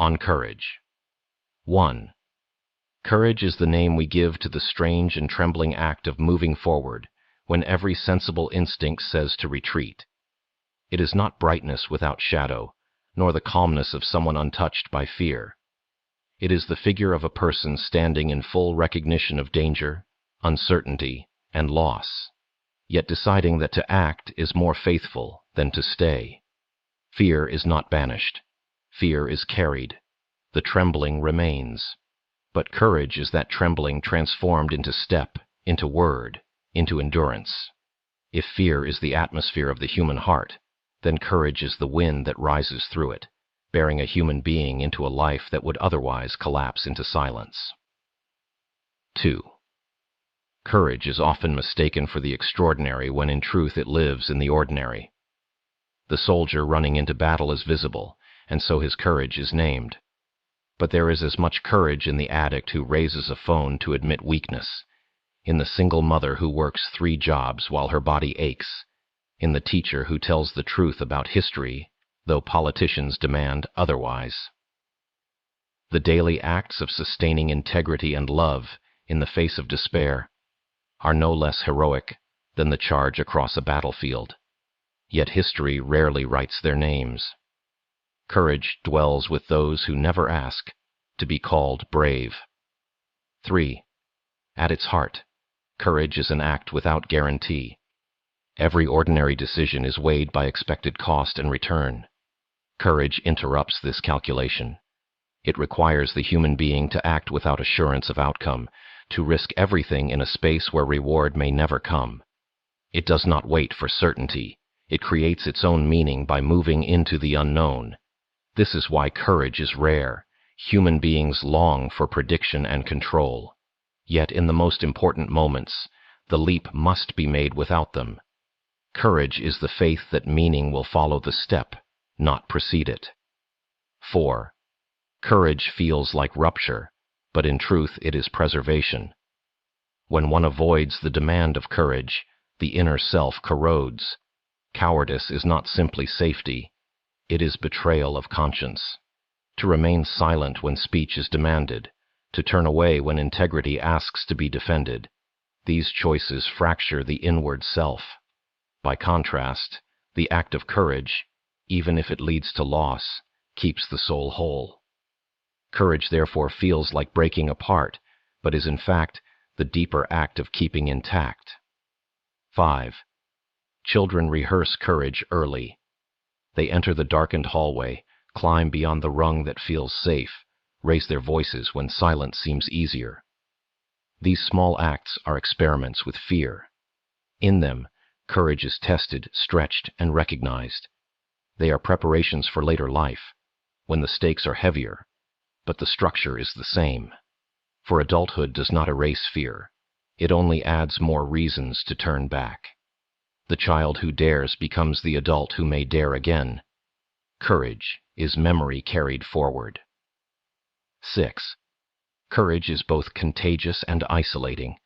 On courage. 1. Courage is the name we give to the strange and trembling act of moving forward when every sensible instinct says to retreat. It is not brightness without shadow, nor the calmness of someone untouched by fear. It is the figure of a person standing in full recognition of danger, uncertainty, and loss, yet deciding that to act is more faithful than to stay. Fear is not banished. Fear is carried. The trembling remains. But courage is that trembling transformed into step, into word, into endurance. If fear is the atmosphere of the human heart, then courage is the wind that rises through it, bearing a human being into a life that would otherwise collapse into silence. 2. Courage is often mistaken for the extraordinary when in truth it lives in the ordinary. The soldier running into battle is visible, and so his courage is named. But there is as much courage in the addict who raises a phone to admit weakness, in the single mother who works 3 jobs while her body aches, in the teacher who tells the truth about history, though politicians demand otherwise. The daily acts of sustaining integrity and love in the face of despair are no less heroic than the charge across a battlefield, yet history rarely writes their names. Courage dwells with those who never ask to be called brave. 3. At its heart, courage is an act without guarantee. Every ordinary decision is weighed by expected cost and return. Courage interrupts this calculation. It requires the human being to act without assurance of outcome, to risk everything in a space where reward may never come. It does not wait for certainty. It creates its own meaning by moving into the unknown. This is why courage is rare. Human beings long for prediction and control. Yet in the most important moments, the leap must be made without them. Courage is the faith that meaning will follow the step, not precede it. 4. Courage feels like rupture, but in truth it is preservation. When one avoids the demand of courage, the inner self corrodes. Cowardice is not simply safety. It is betrayal of conscience. To remain silent when speech is demanded, to turn away when integrity asks to be defended, these choices fracture the inward self. By contrast, the act of courage, even if it leads to loss, keeps the soul whole. Courage therefore feels like breaking apart, but is in fact the deeper act of keeping intact. 5. Children rehearse courage early. They enter the darkened hallway, climb beyond the rung that feels safe, raise their voices when silence seems easier. These small acts are experiments with fear. In them, courage is tested, stretched, and recognized. They are preparations for later life, when the stakes are heavier, but the structure is the same. For adulthood does not erase fear. It only adds more reasons to turn back. The child who dares becomes the adult who may dare again. Courage is memory carried forward. 6. Courage is both contagious and isolating.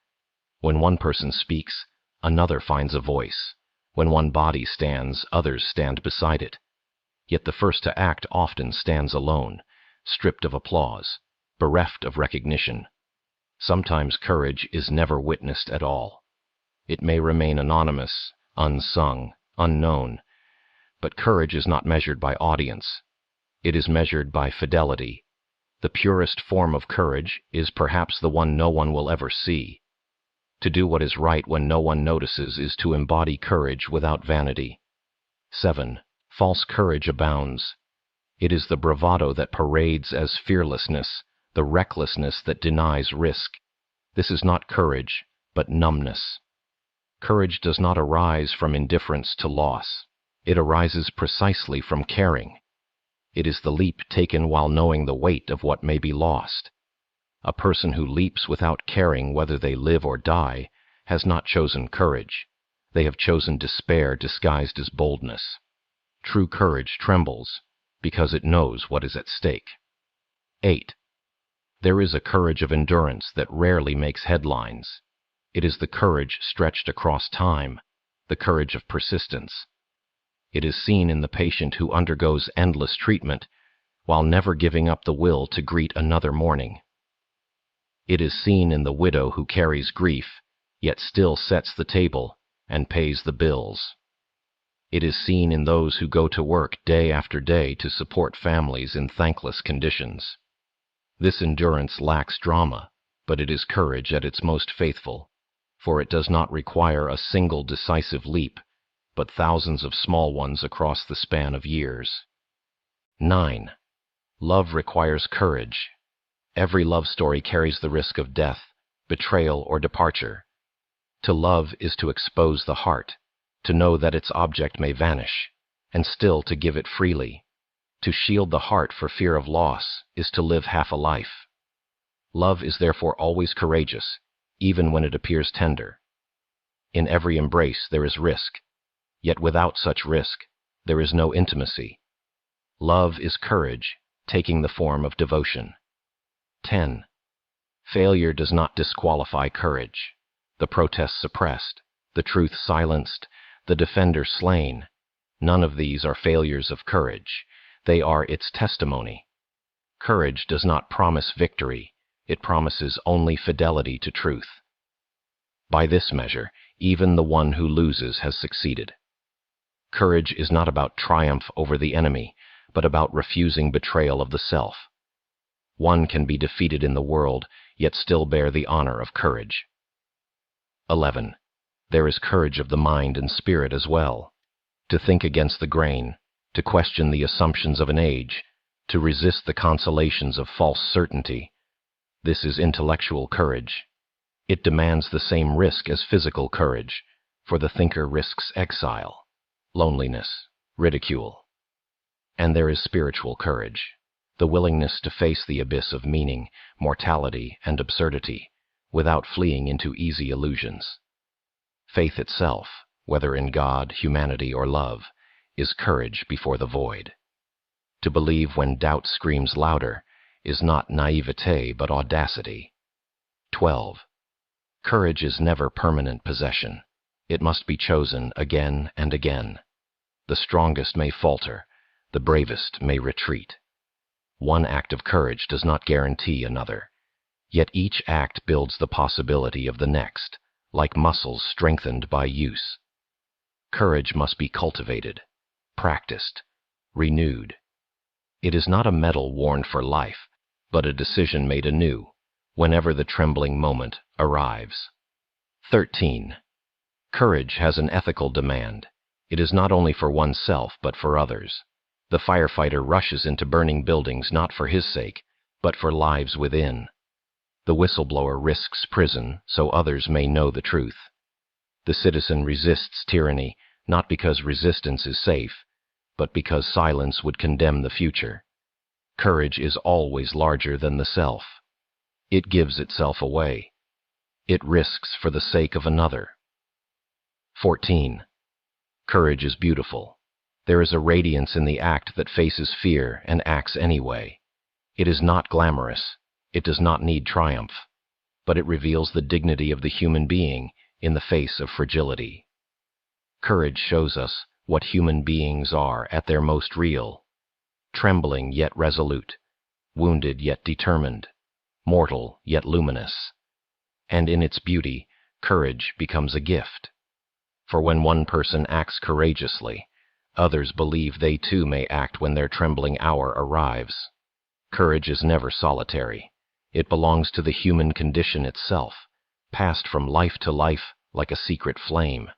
When one person speaks, another finds a voice. When one body stands, others stand beside it. Yet the first to act often stands alone, stripped of applause, bereft of recognition. Sometimes courage is never witnessed at all. It may remain anonymous, unsung, unknown, but courage is not measured by audience. It is measured by fidelity. The purest form of courage is perhaps the one no one will ever see. To do what is right when no one notices is to embody courage without vanity. 7. False courage abounds. It is the bravado that parades as fearlessness, the recklessness that denies risk. This is not courage, but numbness. Courage does not arise from indifference to loss. It arises precisely from caring. It is the leap taken while knowing the weight of what may be lost. A person who leaps without caring whether they live or die has not chosen courage. They have chosen despair disguised as boldness. True courage trembles because it knows what is at stake. 8. There is a courage of endurance that rarely makes headlines. It is the courage stretched across time, the courage of persistence. It is seen in the patient who undergoes endless treatment, while never giving up the will to greet another morning. It is seen in the widow who carries grief, yet still sets the table and pays the bills. It is seen in those who go to work day after day to support families in thankless conditions. This endurance lacks drama, but it is courage at its most faithful, for it does not require a single decisive leap, but thousands of small ones across the span of years. 9. Love requires courage. Every love story carries the risk of death, betrayal, or departure. To love is to expose the heart, to know that its object may vanish, and still to give it freely. To shield the heart for fear of loss is to live half a life. Love is therefore always courageous, even when it appears tender. In every embrace there is risk, yet without such risk, there is no intimacy. Love is courage, taking the form of devotion. 10. Failure does not disqualify courage. The protest suppressed, the truth silenced, the defender slain. None of these are failures of courage. They are its testimony. Courage does not promise victory. It promises only fidelity to truth. By this measure, even the one who loses has succeeded. Courage is not about triumph over the enemy, but about refusing betrayal of the self. One can be defeated in the world, yet still bear the honor of courage. 11. There is courage of the mind and spirit as well. To think against the grain, to question the assumptions of an age, to resist the consolations of false certainty. This is intellectual courage. It demands the same risk as physical courage, for the thinker risks exile, loneliness, ridicule. And there is spiritual courage, the willingness to face the abyss of meaning, mortality, and absurdity, without fleeing into easy illusions. Faith itself, whether in God, humanity, or love, is courage before the void. To believe when doubt screams louder is not naivete but audacity. 12. Courage is never permanent possession. It must be chosen again and again. The strongest may falter, the bravest may retreat. One act of courage does not guarantee another, yet each act builds the possibility of the next, like muscles strengthened by use. Courage must be cultivated, practiced, renewed. It is not a medal worn for life, but a decision made anew, whenever the trembling moment arrives. 13. Courage has an ethical demand. It is not only for oneself, but for others. The firefighter rushes into burning buildings not for his sake, but for lives within. The whistleblower risks prison so others may know the truth. The citizen resists tyranny not because resistance is safe, but because silence would condemn the future. Courage is always larger than the self. It gives itself away. It risks for the sake of another. 14. Courage is beautiful. There is a radiance in the act that faces fear and acts anyway. It is not glamorous. It does not need triumph, but it reveals the dignity of the human being in the face of fragility. Courage shows us what human beings are at their most real: trembling yet resolute, wounded yet determined, mortal yet luminous. And in its beauty, courage becomes a gift. For when one person acts courageously, others believe they too may act when their trembling hour arrives. Courage is never solitary. It belongs to the human condition itself, passed from life to life like a secret flame.